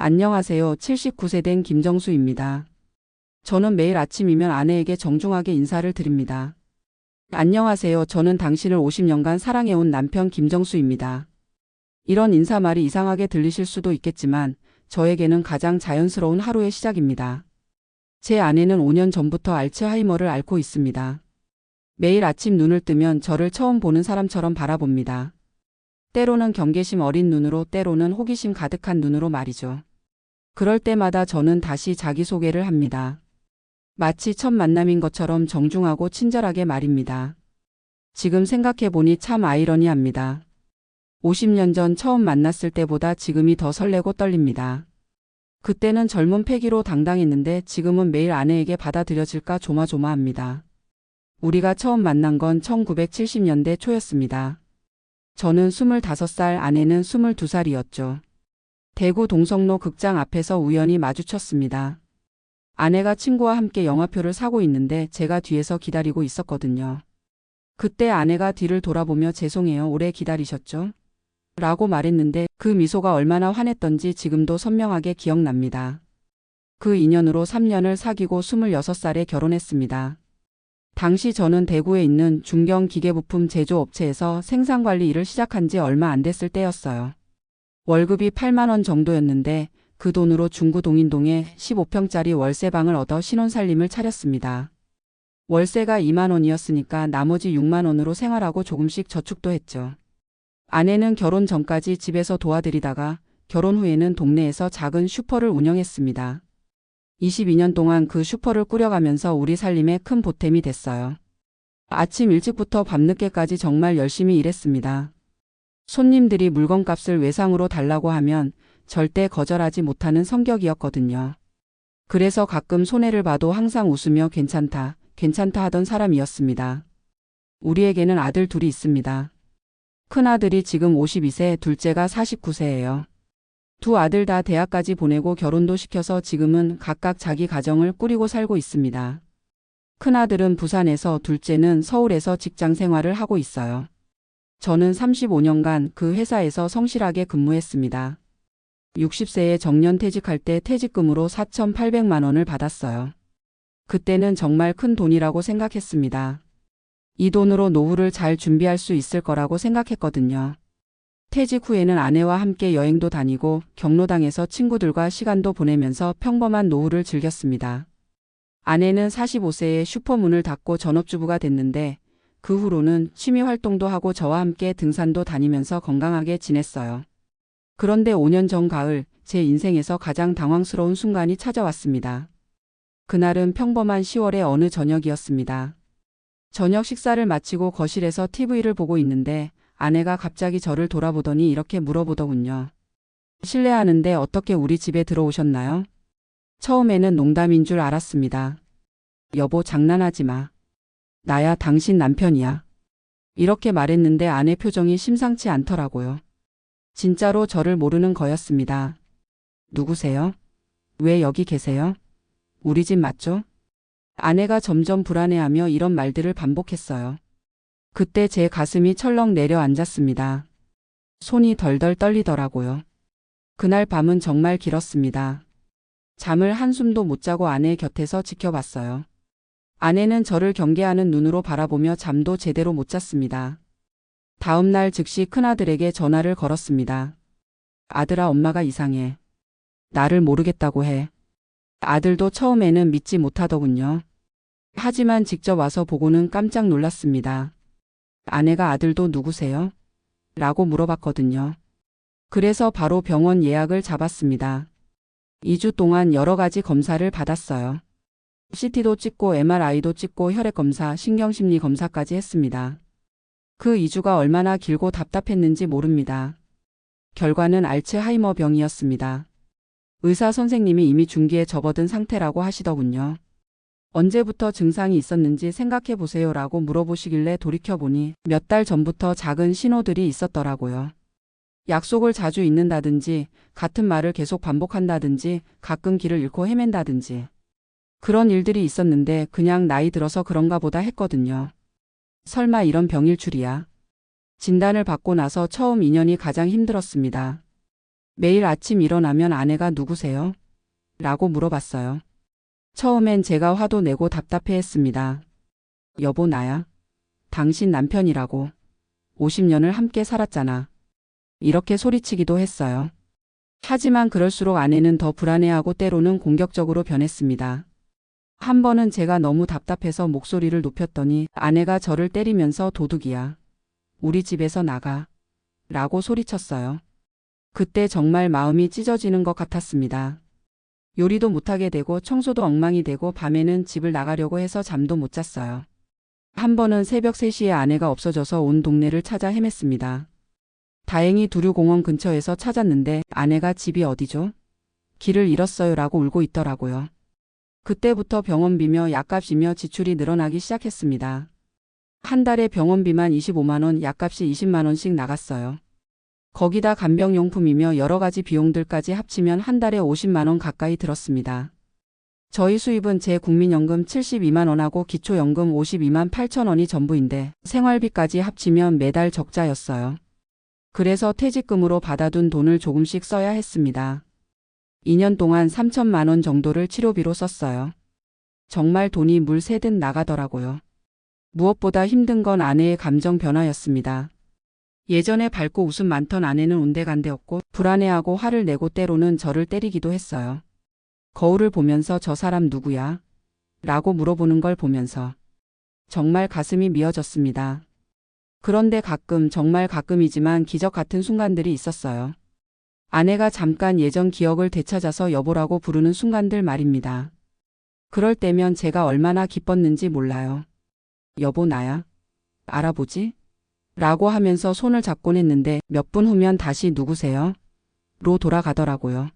안녕하세요. 79세 된 김정수입니다. 저는 매일 아침이면 아내에게 정중하게 인사를 드립니다. 안녕하세요. 저는 당신을 50년간 사랑해온 남편 김정수입니다. 이런 인사말이 이상하게 들리실 수도 있겠지만 저에게는 가장 자연스러운 하루의 시작입니다. 제 아내는 5년 전부터 알츠하이머를 앓고 있습니다. 매일 아침 눈을 뜨면 저를 처음 보는 사람처럼 바라봅니다. 때로는 경계심 어린 눈으로, 때로는 호기심 가득한 눈으로 말이죠. 그럴 때마다 저는 다시 자기소개를 합니다. 마치 첫 만남인 것처럼 정중하고 친절하게 말입니다. 지금 생각해보니 참 아이러니합니다. 50년 전 처음 만났을 때보다 지금이 더 설레고 떨립니다. 그때는 젊은 패기로 당당했는데 지금은 매일 아내에게 받아들여질까 조마조마합니다. 우리가 처음 만난 건 1970년대 초였습니다. 저는 25살, 아내는 22살이었죠. 대구 동성로 극장 앞에서 우연히 마주쳤습니다. 아내가 친구와 함께 영화표를 사고 있는데 제가 뒤에서 기다리고 있었거든요. 그때 아내가 뒤를 돌아보며 죄송해요. 오래 기다리셨죠? 라고 말했는데 그 미소가 얼마나 환했던지 지금도 선명하게 기억납니다. 그 인연으로 3년을 사귀고 26살에 결혼했습니다. 당시 저는 대구에 있는 중경 기계부품 제조업체에서 생산관리 일을 시작한 지 얼마 안 됐을 때였어요. 월급이 8만 원 정도였는데 그 돈으로 중구 동인동에 15평짜리 월세방을 얻어 신혼살림을 차렸습니다. 월세가 2만 원이었으니까 나머지 6만 원으로 생활하고 조금씩 저축도 했죠. 아내는 결혼 전까지 집에서 도와드리다가 결혼 후에는 동네에서 작은 슈퍼를 운영했습니다. 22년 동안 그 슈퍼를 꾸려가면서 우리 살림에 큰 보탬이 됐어요. 아침 일찍부터 밤늦게까지 정말 열심히 일했습니다. 손님들이 물건값을 외상으로 달라고 하면 절대 거절하지 못하는 성격이었거든요. 그래서 가끔 손해를 봐도 항상 웃으며 괜찮다, 괜찮다 하던 사람이었습니다. 우리에게는 아들 둘이 있습니다. 큰아들이 지금 52세, 둘째가 49세예요. 두 아들 다 대학까지 보내고 결혼도 시켜서 지금은 각각 자기 가정을 꾸리고 살고 있습니다. 큰아들은 부산에서, 둘째는 서울에서 직장 생활을 하고 있어요. 저는 35년간 그 회사에서 성실하게 근무했습니다. 60세에 정년퇴직할 때 퇴직금으로 4,800만 원을 받았어요. 그때는 정말 큰 돈이라고 생각했습니다. 이 돈으로 노후를 잘 준비할 수 있을 거라고 생각했거든요. 퇴직 후에는 아내와 함께 여행도 다니고 경로당에서 친구들과 시간도 보내면서 평범한 노후를 즐겼습니다. 아내는 45세에 슈퍼문을 닫고 전업주부가 됐는데 그 후로는 취미 활동도 하고 저와 함께 등산도 다니면서 건강하게 지냈어요. 그런데 5년 전 가을 제 인생에서 가장 당황스러운 순간이 찾아왔습니다. 그날은 평범한 10월의 어느 저녁이었습니다. 저녁 식사를 마치고 거실에서 TV를 보고 있는데 아내가 갑자기 저를 돌아보더니 이렇게 물어보더군요. 실례하는데 어떻게 우리 집에 들어오셨나요? 처음에는 농담인 줄 알았습니다. 여보, 장난하지 마. 나야 당신 남편이야. 이렇게 말했는데 아내 표정이 심상치 않더라고요. 진짜로 저를 모르는 거였습니다. 누구세요? 왜 여기 계세요? 우리 집 맞죠? 아내가 점점 불안해하며 이런 말들을 반복했어요. 그때 제 가슴이 철렁 내려앉았습니다. 손이 덜덜 떨리더라고요. 그날 밤은 정말 길었습니다. 잠을 한숨도 못 자고 아내 곁에서 지켜봤어요. 아내는 저를 경계하는 눈으로 바라보며 잠도 제대로 못 잤습니다. 다음 날 즉시 큰아들에게 전화를 걸었습니다. 아들아, 엄마가 이상해. 나를 모르겠다고 해. 아들도 처음에는 믿지 못하더군요. 하지만 직접 와서 보고는 깜짝 놀랐습니다. 아내가 아들도 누구세요? 라고 물어봤거든요. 그래서 바로 병원 예약을 잡았습니다. 2주 동안 여러 가지 검사를 받았어요. CT도 찍고 MRI도 찍고 혈액검사, 신경심리검사까지 했습니다. 그 2주가 얼마나 길고 답답했는지 모릅니다. 결과는 알츠하이머 병이었습니다. 의사 선생님이 이미 중기에 접어든 상태라고 하시더군요. 언제부터 증상이 있었는지 생각해 보세요라고 물어보시길래 돌이켜보니 몇 달 전부터 작은 신호들이 있었더라고요. 약속을 자주 잊는다든지, 같은 말을 계속 반복한다든지, 가끔 길을 잃고 헤맨다든지. 그런 일들이 있었는데 그냥 나이 들어서 그런가 보다 했거든요. 설마 이런 병일 줄이야. 진단을 받고 나서 처음 2년이 가장 힘들었습니다. 매일 아침 일어나면 아내가 누구세요? 라고 물어봤어요. 처음엔 제가 화도 내고 답답해했습니다. 여보 나야. 당신 남편이라고. 50년을 함께 살았잖아. 이렇게 소리치기도 했어요. 하지만 그럴수록 아내는 더 불안해하고 때로는 공격적으로 변했습니다. 한 번은 제가 너무 답답해서 목소리를 높였더니 아내가 저를 때리면서 도둑이야. 우리 집에서 나가. 라고 소리쳤어요. 그때 정말 마음이 찢어지는 것 같았습니다. 요리도 못하게 되고 청소도 엉망이 되고 밤에는 집을 나가려고 해서 잠도 못 잤어요. 한 번은 새벽 3시에 아내가 없어져서 온 동네를 찾아 헤맸습니다. 다행히 두류공원 근처에서 찾았는데 아내가 집이 어디죠? 길을 잃었어요 라고 울고 있더라고요. 그때부터 병원비며 약값이며 지출이 늘어나기 시작했습니다. 한 달에 병원비만 25만 원, 약값이 20만 원씩 나갔어요. 거기다 간병용품이며 여러 가지 비용들까지 합치면 한 달에 50만 원 가까이 들었습니다. 저희 수입은 제 국민연금 72만 원하고 기초연금 52만 8천 원이 전부인데 생활비까지 합치면 매달 적자였어요. 그래서 퇴직금으로 받아둔 돈을 조금씩 써야 했습니다. 2년 동안 3천만 원 정도를 치료비로 썼어요. 정말 돈이 물 새듯 나가더라고요. 무엇보다 힘든 건 아내의 감정 변화였습니다. 예전에 밝고 웃음 많던 아내는 온데간데없고 불안해하고 화를 내고 때로는 저를 때리기도 했어요. 거울을 보면서 저 사람 누구야? 라고 물어보는 걸 보면서 정말 가슴이 미어졌습니다. 그런데 가끔, 정말 가끔이지만 기적 같은 순간들이 있었어요. 아내가 잠깐 예전 기억을 되찾아서 여보라고 부르는 순간들 말입니다. 그럴 때면 제가 얼마나 기뻤는지 몰라요. 여보 나야. 알아보지? 라고 하면서 손을 잡곤 했는데 몇 분 후면 다시 누구세요? 로 돌아가더라고요.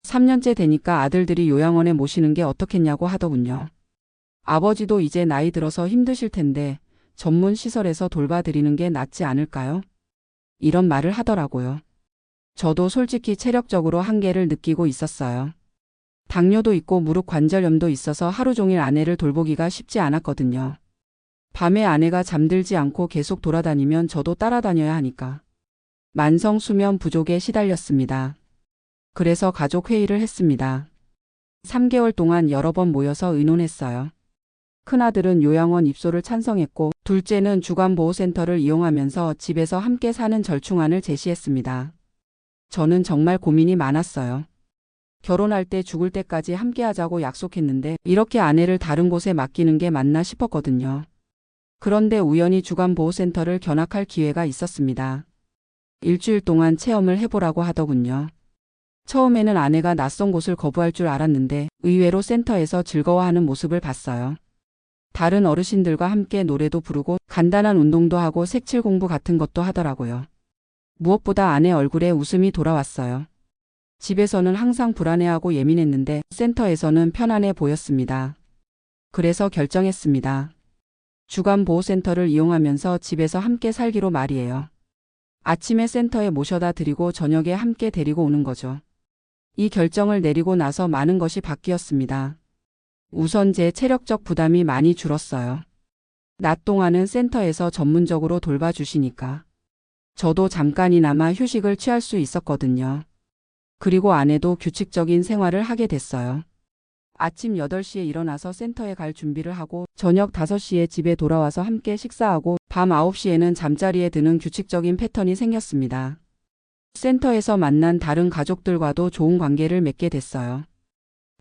3년째 되니까 아들들이 요양원에 모시는 게 어떻겠냐고 하더군요. 아버지도 이제 나이 들어서 힘드실 텐데 전문 시설에서 돌봐드리는 게 낫지 않을까요? 이런 말을 하더라고요. 저도 솔직히 체력적으로 한계를 느끼고 있었어요. 당뇨도 있고 무릎 관절염도 있어서 하루 종일 아내를 돌보기가 쉽지 않았거든요. 밤에 아내가 잠들지 않고 계속 돌아다니면 저도 따라다녀야 하니까. 만성 수면 부족에 시달렸습니다. 그래서 가족 회의를 했습니다. 3개월 동안 여러 번 모여서 의논했어요. 큰아들은 요양원 입소를 찬성했고 둘째는 주간보호센터를 이용하면서 집에서 함께 사는 절충안을 제시했습니다. 저는 정말 고민이 많았어요. 결혼할 때 죽을 때까지 함께 하자고 약속했는데 이렇게 아내를 다른 곳에 맡기는 게 맞나 싶었거든요. 그런데 우연히 주간보호센터를 견학할 기회가 있었습니다. 일주일 동안 체험을 해보라고 하더군요. 처음에는 아내가 낯선 곳을 거부할 줄 알았는데 의외로 센터에서 즐거워하는 모습을 봤어요. 다른 어르신들과 함께 노래도 부르고 간단한 운동도 하고 색칠 공부 같은 것도 하더라고요. 무엇보다 아내 얼굴에 웃음이 돌아왔어요. 집에서는 항상 불안해하고 예민했는데 센터에서는 편안해 보였습니다. 그래서 결정했습니다. 주간보호센터를 이용하면서 집에서 함께 살기로 말이에요. 아침에 센터에 모셔다 드리고 저녁에 함께 데리고 오는 거죠. 이 결정을 내리고 나서 많은 것이 바뀌었습니다. 우선 제 체력적 부담이 많이 줄었어요. 낮 동안은 센터에서 전문적으로 돌봐주시니까. 저도 잠깐이나마 휴식을 취할 수 있었거든요. 그리고 아내도 규칙적인 생활을 하게 됐어요. 아침 8시에 일어나서 센터에 갈 준비를 하고 저녁 5시에 집에 돌아와서 함께 식사하고 밤 9시에는 잠자리에 드는 규칙적인 패턴이 생겼습니다. 센터에서 만난 다른 가족들과도 좋은 관계를 맺게 됐어요.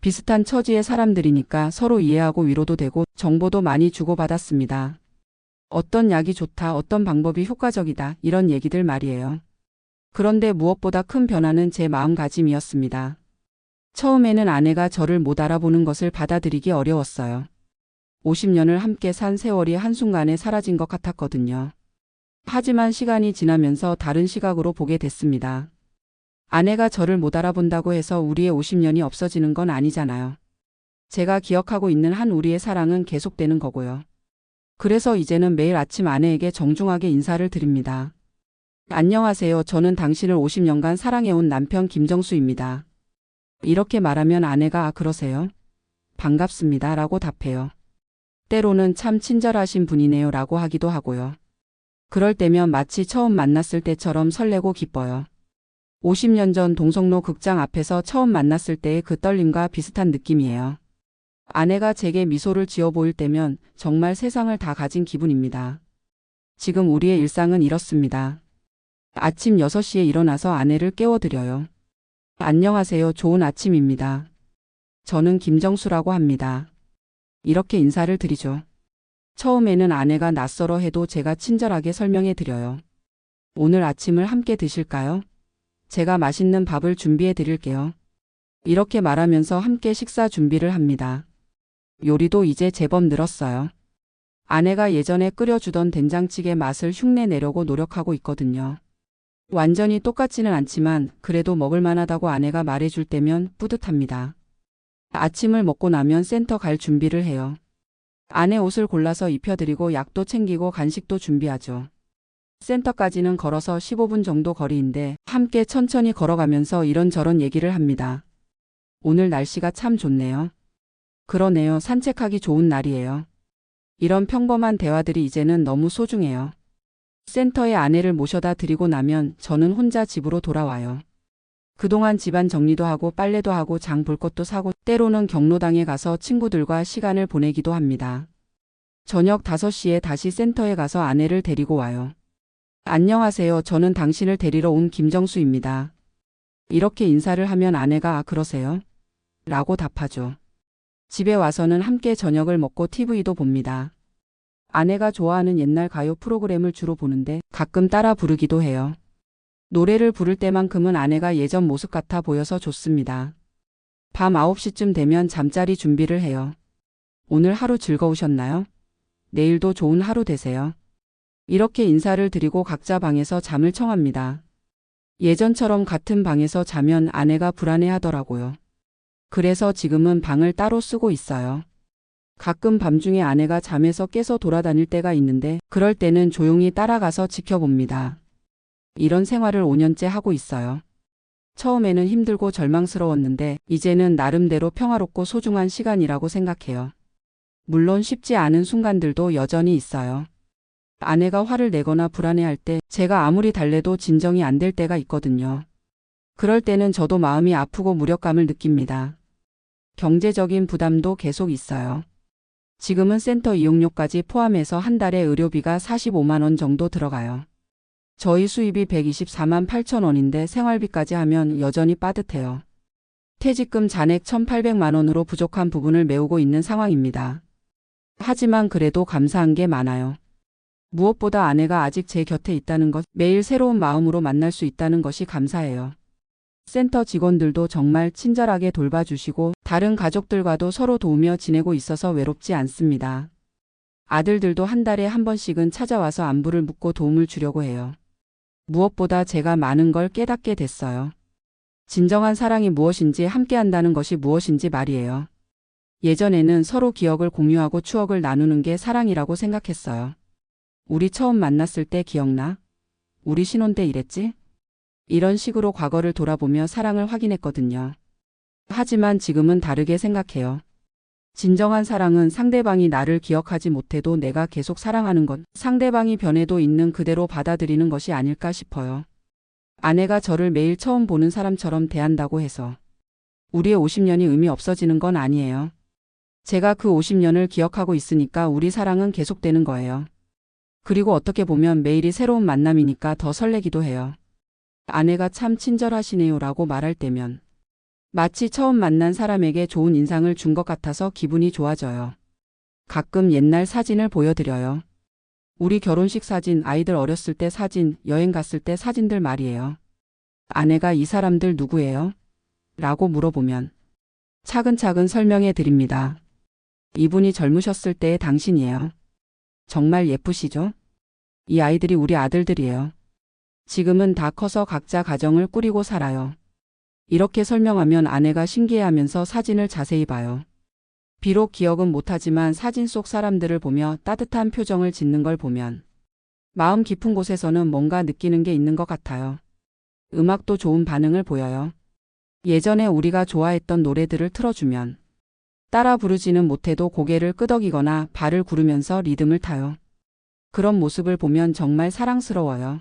비슷한 처지의 사람들이니까 서로 이해하고 위로도 되고 정보도 많이 주고받았습니다. 어떤 약이 좋다, 어떤 방법이 효과적이다 이런 얘기들 말이에요. 그런데 무엇보다 큰 변화는 제 마음가짐이었습니다. 처음에는 아내가 저를 못 알아보는 것을 받아들이기 어려웠어요. 50년을 함께 산 세월이 한순간에 사라진 것 같았거든요. 하지만 시간이 지나면서 다른 시각으로 보게 됐습니다. 아내가 저를 못 알아본다고 해서 우리의 50년이 없어지는 건 아니잖아요. 제가 기억하고 있는 한 우리의 사랑은 계속되는 거고요. 그래서 이제는 매일 아침 아내에게 정중하게 인사를 드립니다. 안녕하세요. 저는 당신을 50년간 사랑해온 남편 김정수입니다. 이렇게 말하면 아내가 아 그러세요? 반갑습니다 라고 답해요. 때로는 참 친절하신 분이네요 라고 하기도 하고요. 그럴 때면 마치 처음 만났을 때처럼 설레고 기뻐요. 50년 전 동성로 극장 앞에서 처음 만났을 때의 그 떨림과 비슷한 느낌이에요. 아내가 제게 미소를 지어 보일 때면 정말 세상을 다 가진 기분입니다. 지금 우리의 일상은 이렇습니다. 아침 6시에 일어나서 아내를 깨워드려요. 안녕하세요. 좋은 아침입니다. 저는 김정수라고 합니다. 이렇게 인사를 드리죠. 처음에는 아내가 낯설어 해도 제가 친절하게 설명해 드려요. 오늘 아침을 함께 드실까요? 제가 맛있는 밥을 준비해 드릴게요. 이렇게 말하면서 함께 식사 준비를 합니다. 요리도 이제 제법 늘었어요. 아내가 예전에 끓여주던 된장찌개 맛을 흉내 내려고 노력하고 있거든요. 완전히 똑같지는 않지만 그래도 먹을만하다고 아내가 말해줄 때면 뿌듯합니다. 아침을 먹고 나면 센터 갈 준비를 해요. 아내 옷을 골라서 입혀드리고 약도 챙기고 간식도 준비하죠. 센터까지는 걸어서 15분 정도 거리인데 함께 천천히 걸어가면서 이런저런 얘기를 합니다. 오늘 날씨가 참 좋네요. 그러네요. 산책하기 좋은 날이에요. 이런 평범한 대화들이 이제는 너무 소중해요. 센터에 아내를 모셔다 드리고 나면 저는 혼자 집으로 돌아와요. 그동안 집안 정리도 하고 빨래도 하고 장 볼 것도 사고 때로는 경로당에 가서 친구들과 시간을 보내기도 합니다. 저녁 5시에 다시 센터에 가서 아내를 데리고 와요. 안녕하세요. 저는 당신을 데리러 온 김정수입니다. 이렇게 인사를 하면 아내가 아 그러세요? 라고 답하죠. 집에 와서는 함께 저녁을 먹고 TV도 봅니다. 아내가 좋아하는 옛날 가요 프로그램을 주로 보는데 가끔 따라 부르기도 해요. 노래를 부를 때만큼은 아내가 예전 모습 같아 보여서 좋습니다. 밤 9시쯤 되면 잠자리 준비를 해요. 오늘 하루 즐거우셨나요? 내일도 좋은 하루 되세요. 이렇게 인사를 드리고 각자 방에서 잠을 청합니다. 예전처럼 같은 방에서 자면 아내가 불안해하더라고요. 그래서 지금은 방을 따로 쓰고 있어요. 가끔 밤중에 아내가 잠에서 깨서 돌아다닐 때가 있는데 그럴 때는 조용히 따라가서 지켜봅니다. 이런 생활을 5년째 하고 있어요. 처음에는 힘들고 절망스러웠는데 이제는 나름대로 평화롭고 소중한 시간이라고 생각해요. 물론 쉽지 않은 순간들도 여전히 있어요. 아내가 화를 내거나 불안해할 때 제가 아무리 달래도 진정이 안 될 때가 있거든요. 그럴 때는 저도 마음이 아프고 무력감을 느낍니다. 경제적인 부담도 계속 있어요. 지금은 센터 이용료까지 포함해서 한 달에 의료비가 45만 원 정도 들어가요. 저희 수입이 124만 8천 원인데 생활비까지 하면 여전히 빠듯해요. 퇴직금 잔액 1,800만 원으로 부족한 부분을 메우고 있는 상황입니다. 하지만 그래도 감사한 게 많아요. 무엇보다 아내가 아직 제 곁에 있다는 것, 매일 새로운 마음으로 만날 수 있다는 것이 감사해요. 센터 직원들도 정말 친절하게 돌봐주시고 다른 가족들과도 서로 도우며 지내고 있어서 외롭지 않습니다. 아들들도 한 달에 한 번씩은 찾아와서 안부를 묻고 도움을 주려고 해요. 무엇보다 제가 많은 걸 깨닫게 됐어요. 진정한 사랑이 무엇인지 함께한다는 것이 무엇인지 말이에요. 예전에는 서로 기억을 공유하고 추억을 나누는 게 사랑이라고 생각했어요. 우리 처음 만났을 때 기억나? 우리 신혼 때 이랬지? 이런 식으로 과거를 돌아보며 사랑을 확인했거든요. 하지만 지금은 다르게 생각해요. 진정한 사랑은 상대방이 나를 기억하지 못해도 내가 계속 사랑하는 것, 상대방이 변해도 있는 그대로 받아들이는 것이 아닐까 싶어요. 아내가 저를 매일 처음 보는 사람처럼 대한다고 해서 우리의 50년이 의미 없어지는 건 아니에요. 제가 그 50년을 기억하고 있으니까 우리 사랑은 계속되는 거예요. 그리고 어떻게 보면 매일이 새로운 만남이니까 더 설레기도 해요. 아내가 참 친절하시네요 라고 말할 때면 마치 처음 만난 사람에게 좋은 인상을 준 것 같아서 기분이 좋아져요. 가끔 옛날 사진을 보여드려요. 우리 결혼식 사진, 아이들 어렸을 때 사진, 여행 갔을 때 사진들 말이에요. 아내가 이 사람들 누구예요? 라고 물어보면 차근차근 설명해 드립니다. 이분이 젊으셨을 때의 당신이에요. 정말 예쁘시죠? 이 아이들이 우리 아들들이에요. 지금은 다 커서 각자 가정을 꾸리고 살아요. 이렇게 설명하면 아내가 신기해하면서 사진을 자세히 봐요. 비록 기억은 못하지만 사진 속 사람들을 보며 따뜻한 표정을 짓는 걸 보면 마음 깊은 곳에서는 뭔가 느끼는 게 있는 것 같아요. 음악도 좋은 반응을 보여요. 예전에 우리가 좋아했던 노래들을 틀어주면 따라 부르지는 못해도 고개를 끄덕이거나 발을 구르면서 리듬을 타요. 그런 모습을 보면 정말 사랑스러워요.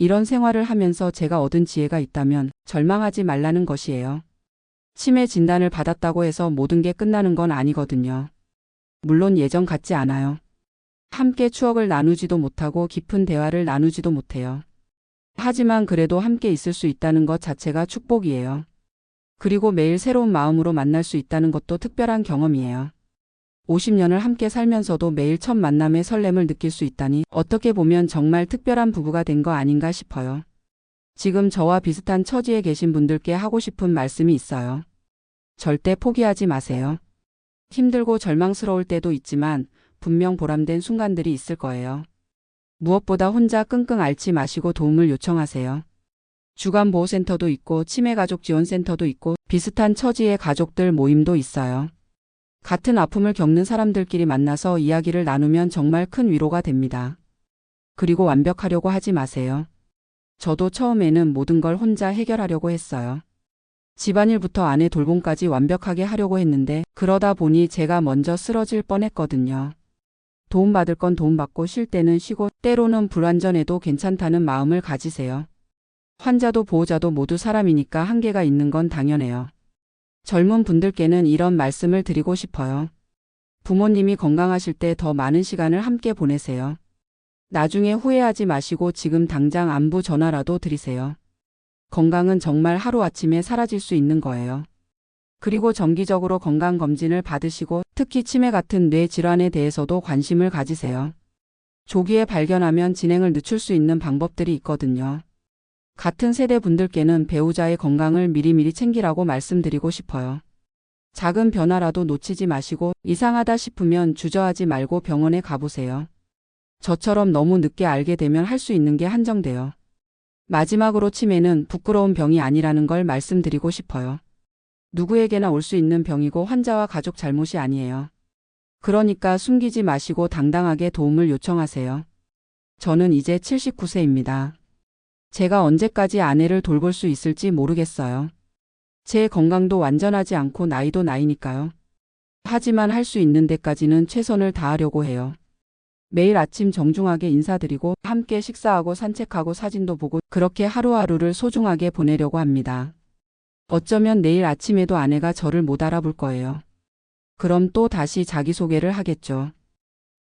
이런 생활을 하면서 제가 얻은 지혜가 있다면 절망하지 말라는 것이에요. 치매 진단을 받았다고 해서 모든 게 끝나는 건 아니거든요. 물론 예전 같지 않아요. 함께 추억을 나누지도 못하고 깊은 대화를 나누지도 못해요. 하지만 그래도 함께 있을 수 있다는 것 자체가 축복이에요. 그리고 매일 새로운 마음으로 만날 수 있다는 것도 특별한 경험이에요. 50년을 함께 살면서도 매일 첫 만남의 설렘을 느낄 수 있다니 어떻게 보면 정말 특별한 부부가 된 거 아닌가 싶어요. 지금 저와 비슷한 처지에 계신 분들께 하고 싶은 말씀이 있어요. 절대 포기하지 마세요. 힘들고 절망스러울 때도 있지만 분명 보람된 순간들이 있을 거예요. 무엇보다 혼자 끙끙 앓지 마시고 도움을 요청하세요. 주간보호센터도 있고 치매가족지원센터도 있고 비슷한 처지의 가족들 모임도 있어요. 같은 아픔을 겪는 사람들끼리 만나서 이야기를 나누면 정말 큰 위로가 됩니다. 그리고 완벽하려고 하지 마세요. 저도 처음에는 모든 걸 혼자 해결하려고 했어요. 집안일부터 아내 돌봄까지 완벽하게 하려고 했는데 그러다 보니 제가 먼저 쓰러질 뻔했거든요. 도움받을 건 도움받고 쉴 때는 쉬고 때로는 불완전해도 괜찮다는 마음을 가지세요. 환자도 보호자도 모두 사람이니까 한계가 있는 건 당연해요. 젊은 분들께는 이런 말씀을 드리고 싶어요. 부모님이 건강하실 때 더 많은 시간을 함께 보내세요. 나중에 후회하지 마시고 지금 당장 안부 전화라도 드리세요. 건강은 정말 하루아침에 사라질 수 있는 거예요. 그리고 정기적으로 건강검진을 받으시고 특히 치매 같은 뇌 질환에 대해서도 관심을 가지세요. 조기에 발견하면 진행을 늦출 수 있는 방법들이 있거든요. 같은 세대 분들께는 배우자의 건강을 미리미리 챙기라고 말씀드리고 싶어요. 작은 변화라도 놓치지 마시고 이상하다 싶으면 주저하지 말고 병원에 가보세요. 저처럼 너무 늦게 알게 되면 할 수 있는 게 한정돼요. 마지막으로 치매는 부끄러운 병이 아니라는 걸 말씀드리고 싶어요. 누구에게나 올 수 있는 병이고 환자와 가족 잘못이 아니에요. 그러니까 숨기지 마시고 당당하게 도움을 요청하세요. 저는 이제 79세입니다. 제가 언제까지 아내를 돌볼 수 있을지 모르겠어요. 제 건강도 완전하지 않고 나이도 나이니까요. 하지만 할 수 있는 데까지는 최선을 다하려고 해요. 매일 아침 정중하게 인사드리고 함께 식사하고 산책하고 사진도 보고 그렇게 하루하루를 소중하게 보내려고 합니다. 어쩌면 내일 아침에도 아내가 저를 못 알아볼 거예요. 그럼 또 다시 자기소개를 하겠죠.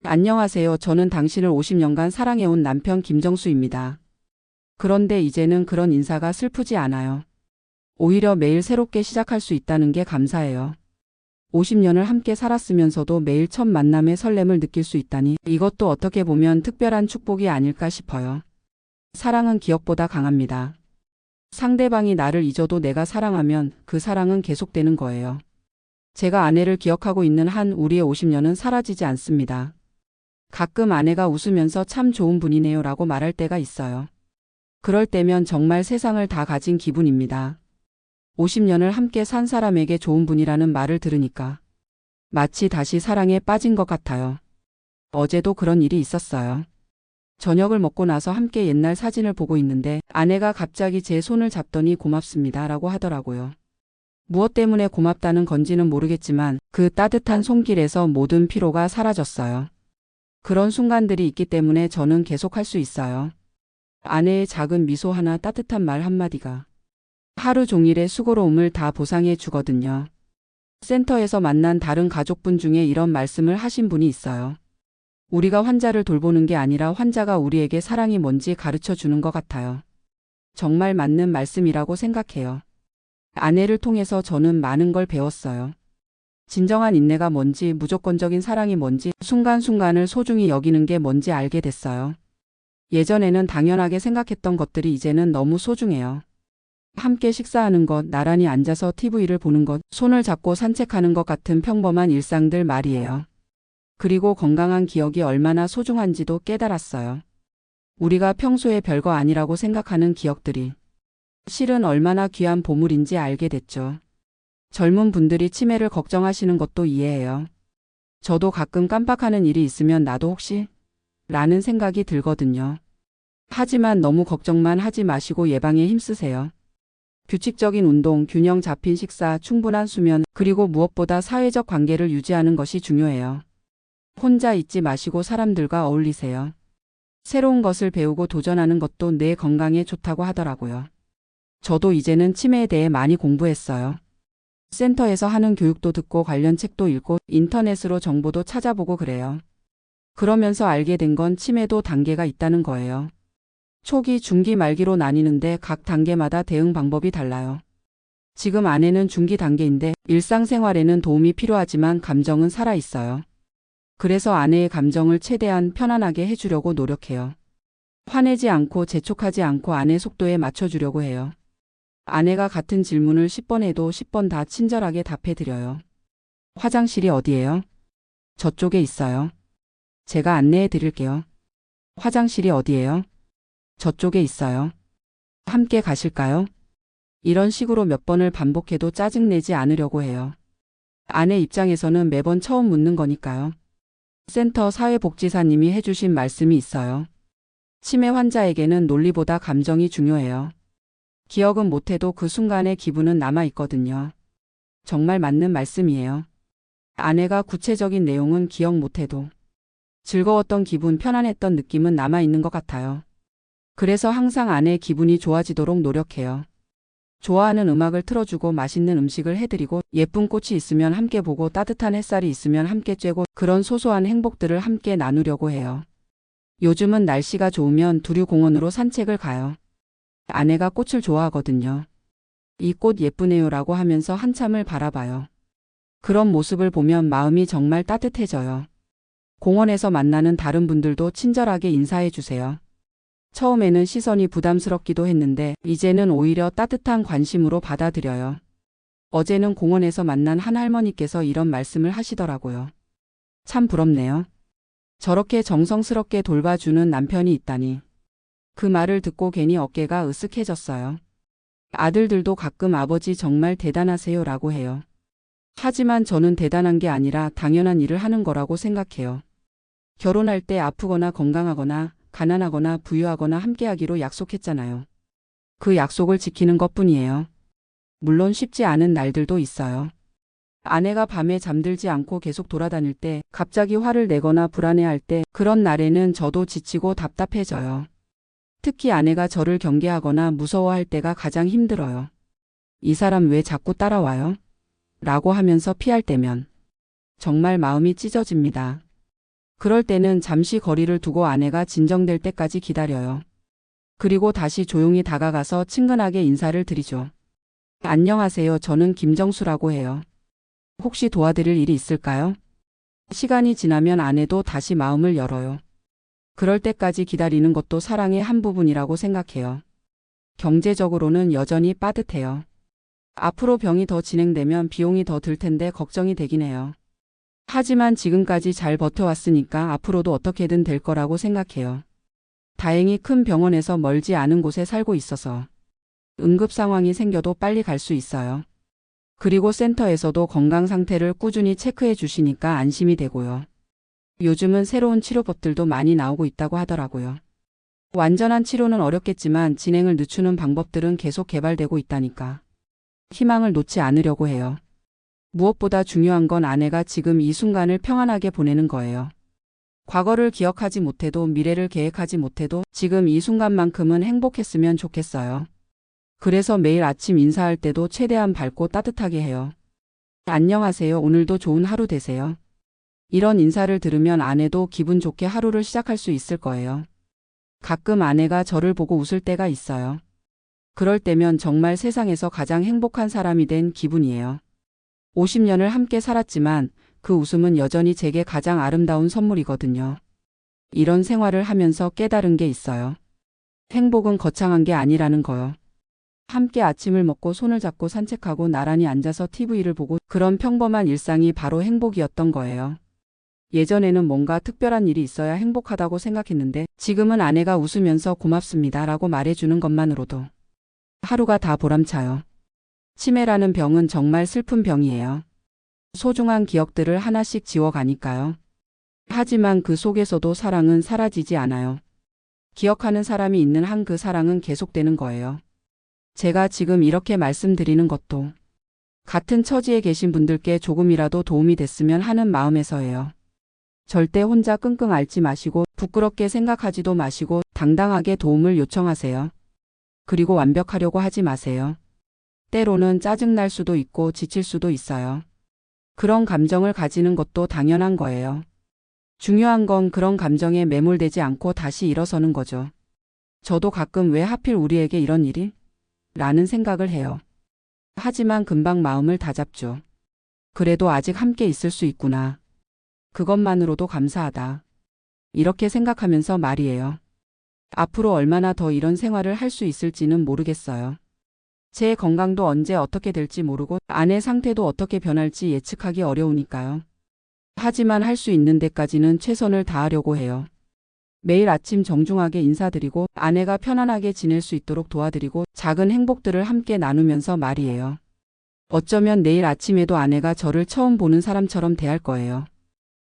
안녕하세요. 저는 당신을 50년간 사랑해온 남편 김정수입니다. 그런데 이제는 그런 인사가 슬프지 않아요. 오히려 매일 새롭게 시작할 수 있다는 게 감사해요. 50년을 함께 살았으면서도 매일 첫 만남의 설렘을 느낄 수 있다니 이것도 어떻게 보면 특별한 축복이 아닐까 싶어요. 사랑은 기억보다 강합니다. 상대방이 나를 잊어도 내가 사랑하면 그 사랑은 계속되는 거예요. 제가 아내를 기억하고 있는 한 우리의 50년은 사라지지 않습니다. 가끔 아내가 웃으면서 참 좋은 분이네요 라고 말할 때가 있어요. 그럴 때면 정말 세상을 다 가진 기분입니다. 50년을 함께 산 사람에게 좋은 분이라는 말을 들으니까 마치 다시 사랑에 빠진 것 같아요. 어제도 그런 일이 있었어요. 저녁을 먹고 나서 함께 옛날 사진을 보고 있는데 아내가 갑자기 제 손을 잡더니 고맙습니다 라고 하더라고요. 무엇 때문에 고맙다는 건지는 모르겠지만 그 따뜻한 손길에서 모든 피로가 사라졌어요. 그런 순간들이 있기 때문에 저는 계속할 수 있어요. 아내의 작은 미소 하나, 따뜻한 말 한마디가 하루 종일의 수고로움을 다 보상해 주거든요. 센터에서 만난 다른 가족분 중에 이런 말씀을 하신 분이 있어요. 우리가 환자를 돌보는 게 아니라 환자가 우리에게 사랑이 뭔지 가르쳐 주는 것 같아요. 정말 맞는 말씀이라고 생각해요. 아내를 통해서 저는 많은 걸 배웠어요. 진정한 인내가 뭔지, 무조건적인 사랑이 뭔지, 순간순간을 소중히 여기는 게 뭔지 알게 됐어요. 예전에는 당연하게 생각했던 것들이 이제는 너무 소중해요. 함께 식사하는 것, 나란히 앉아서 TV를 보는 것, 손을 잡고 산책하는 것 같은 평범한 일상들 말이에요. 그리고 건강한 기억이 얼마나 소중한지도 깨달았어요. 우리가 평소에 별거 아니라고 생각하는 기억들이 실은 얼마나 귀한 보물인지 알게 됐죠. 젊은 분들이 치매를 걱정하시는 것도 이해해요. 저도 가끔 깜빡하는 일이 있으면 나도 혹시? 라는 생각이 들거든요. 하지만 너무 걱정만 하지 마시고 예방에 힘쓰세요. 규칙적인 운동, 균형 잡힌 식사, 충분한 수면, 그리고 무엇보다 사회적 관계를 유지하는 것이 중요해요. 혼자 있지 마시고 사람들과 어울리세요. 새로운 것을 배우고 도전하는 것도 뇌 건강에 좋다고 하더라고요. 저도 이제는 치매에 대해 많이 공부했어요. 센터에서 하는 교육도 듣고 관련 책도 읽고 인터넷으로 정보도 찾아보고 그래요. 그러면서 알게 된 건 치매도 단계가 있다는 거예요. 초기, 중기, 말기로 나뉘는데 각 단계마다 대응 방법이 달라요. 지금 아내는 중기 단계인데 일상생활에는 도움이 필요하지만 감정은 살아있어요. 그래서 아내의 감정을 최대한 편안하게 해주려고 노력해요. 화내지 않고 재촉하지 않고 아내 속도에 맞춰주려고 해요. 아내가 같은 질문을 10번 해도 10번 다 친절하게 답해드려요. 화장실이 어디예요? 저쪽에 있어요. 제가 안내해 드릴게요. 화장실이 어디예요? 저쪽에 있어요. 함께 가실까요? 이런 식으로 몇 번을 반복해도 짜증내지 않으려고 해요. 아내 입장에서는 매번 처음 묻는 거니까요. 센터 사회복지사님이 해주신 말씀이 있어요. 치매 환자에게는 논리보다 감정이 중요해요. 기억은 못해도 그 순간의 기분은 남아있거든요. 정말 맞는 말씀이에요. 아내가 구체적인 내용은 기억 못해도 즐거웠던 기분, 편안했던 느낌은 남아있는 것 같아요. 그래서 항상 아내의 기분이 좋아지도록 노력해요. 좋아하는 음악을 틀어주고 맛있는 음식을 해드리고 예쁜 꽃이 있으면 함께 보고 따뜻한 햇살이 있으면 함께 쬐고 그런 소소한 행복들을 함께 나누려고 해요. 요즘은 날씨가 좋으면 두류 공원으로 산책을 가요. 아내가 꽃을 좋아하거든요. 이 꽃 예쁘네요라고 하면서 한참을 바라봐요. 그런 모습을 보면 마음이 정말 따뜻해져요. 공원에서 만나는 다른 분들도 친절하게 인사해 주세요. 처음에는 시선이 부담스럽기도 했는데 이제는 오히려 따뜻한 관심으로 받아들여요. 어제는 공원에서 만난 한 할머니께서 이런 말씀을 하시더라고요. 참 부럽네요. 저렇게 정성스럽게 돌봐주는 남편이 있다니. 그 말을 듣고 괜히 어깨가 으쓱해졌어요. 아들들도 가끔 아버지 정말 대단하세요라고 해요. 하지만 저는 대단한 게 아니라 당연한 일을 하는 거라고 생각해요. 결혼할 때 아프거나 건강하거나 가난하거나 부유하거나 함께하기로 약속했잖아요. 그 약속을 지키는 것뿐이에요. 물론 쉽지 않은 날들도 있어요. 아내가 밤에 잠들지 않고 계속 돌아다닐 때, 갑자기 화를 내거나 불안해할 때, 그런 날에는 저도 지치고 답답해져요. 특히 아내가 저를 경계하거나 무서워할 때가 가장 힘들어요. 이 사람 왜 자꾸 따라와요? 라고 하면서 피할 때면 정말 마음이 찢어집니다. 그럴 때는 잠시 거리를 두고 아내가 진정될 때까지 기다려요. 그리고 다시 조용히 다가가서 친근하게 인사를 드리죠. 안녕하세요. 저는 김정수라고 해요. 혹시 도와드릴 일이 있을까요? 시간이 지나면 아내도 다시 마음을 열어요. 그럴 때까지 기다리는 것도 사랑의 한 부분이라고 생각해요. 경제적으로는 여전히 빠듯해요. 앞으로 병이 더 진행되면 비용이 더 들 텐데 걱정이 되긴 해요. 하지만 지금까지 잘 버텨왔으니까 앞으로도 어떻게든 될 거라고 생각해요. 다행히 큰 병원에서 멀지 않은 곳에 살고 있어서 응급 상황이 생겨도 빨리 갈 수 있어요. 그리고 센터에서도 건강 상태를 꾸준히 체크해 주시니까 안심이 되고요. 요즘은 새로운 치료법들도 많이 나오고 있다고 하더라고요. 완전한 치료는 어렵겠지만 진행을 늦추는 방법들은 계속 개발되고 있다니까. 희망을 놓지 않으려고 해요. 무엇보다 중요한 건 아내가 지금 이 순간을 평안하게 보내는 거예요. 과거를 기억하지 못해도 미래를 계획하지 못해도 지금 이 순간만큼은 행복했으면 좋겠어요. 그래서 매일 아침 인사할 때도 최대한 밝고 따뜻하게 해요. 안녕하세요. 오늘도 좋은 하루 되세요. 이런 인사를 들으면 아내도 기분 좋게 하루를 시작할 수 있을 거예요. 가끔 아내가 저를 보고 웃을 때가 있어요. 그럴 때면 정말 세상에서 가장 행복한 사람이 된 기분이에요. 50년을 함께 살았지만 그 웃음은 여전히 제게 가장 아름다운 선물이거든요. 이런 생활을 하면서 깨달은 게 있어요. 행복은 거창한 게 아니라는 거요. 함께 아침을 먹고 손을 잡고 산책하고 나란히 앉아서 TV를 보고 그런 평범한 일상이 바로 행복이었던 거예요. 예전에는 뭔가 특별한 일이 있어야 행복하다고 생각했는데 지금은 아내가 웃으면서 고맙습니다 라고 말해주는 것만으로도 하루가 다 보람차요. 치매라는 병은 정말 슬픈 병이에요. 소중한 기억들을 하나씩 지워가니까요. 하지만 그 속에서도 사랑은 사라지지 않아요. 기억하는 사람이 있는 한 그 사랑은 계속되는 거예요. 제가 지금 이렇게 말씀드리는 것도 같은 처지에 계신 분들께 조금이라도 도움이 됐으면 하는 마음에서예요. 절대 혼자 끙끙 앓지 마시고 부끄럽게 생각하지도 마시고 당당하게 도움을 요청하세요. 그리고 완벽하려고 하지 마세요. 때로는 짜증날 수도 있고 지칠 수도 있어요. 그런 감정을 가지는 것도 당연한 거예요. 중요한 건 그런 감정에 매몰되지 않고 다시 일어서는 거죠. 저도 가끔 왜 하필 우리에게 이런 일이? 라는 생각을 해요. 하지만 금방 마음을 다잡죠. 그래도 아직 함께 있을 수 있구나. 그것만으로도 감사하다. 이렇게 생각하면서 말이에요. 앞으로 얼마나 더 이런 생활을 할 수 있을지는 모르겠어요. 제 건강도 언제 어떻게 될지 모르고 아내 상태도 어떻게 변할지 예측하기 어려우니까요. 하지만 할 수 있는 데까지는 최선을 다하려고 해요. 매일 아침 정중하게 인사드리고 아내가 편안하게 지낼 수 있도록 도와드리고 작은 행복들을 함께 나누면서 말이에요. 어쩌면 내일 아침에도 아내가 저를 처음 보는 사람처럼 대할 거예요.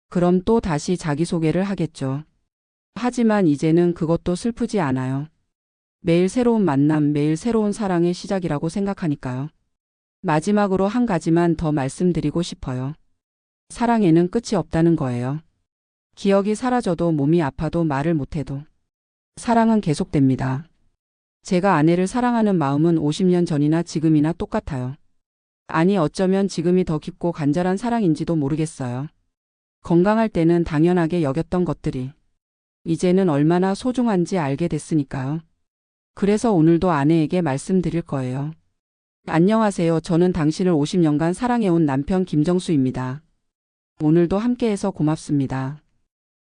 그럼 또 다시 자기소개를 하겠죠. 하지만 이제는 그것도 슬프지 않아요. 매일 새로운 만남, 매일 새로운 사랑의 시작이라고 생각하니까요. 마지막으로 한 가지만 더 말씀드리고 싶어요. 사랑에는 끝이 없다는 거예요. 기억이 사라져도 몸이 아파도 말을 못해도 사랑은 계속됩니다. 제가 아내를 사랑하는 마음은 50년 전이나 지금이나 똑같아요. 아니 어쩌면 지금이 더 깊고 간절한 사랑인지도 모르겠어요. 건강할 때는 당연하게 여겼던 것들이 이제는 얼마나 소중한지 알게 됐으니까요. 그래서 오늘도 아내에게 말씀드릴 거예요. 안녕하세요. 저는 당신을 50년간 사랑해온 남편 김정수입니다. 오늘도 함께해서 고맙습니다.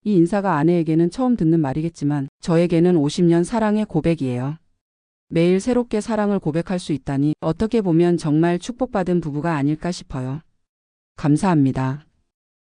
이 인사가 아내에게는 처음 듣는 말이겠지만 저에게는 50년 사랑의 고백이에요. 매일 새롭게 사랑을 고백할 수 있다니 어떻게 보면 정말 축복받은 부부가 아닐까 싶어요. 감사합니다.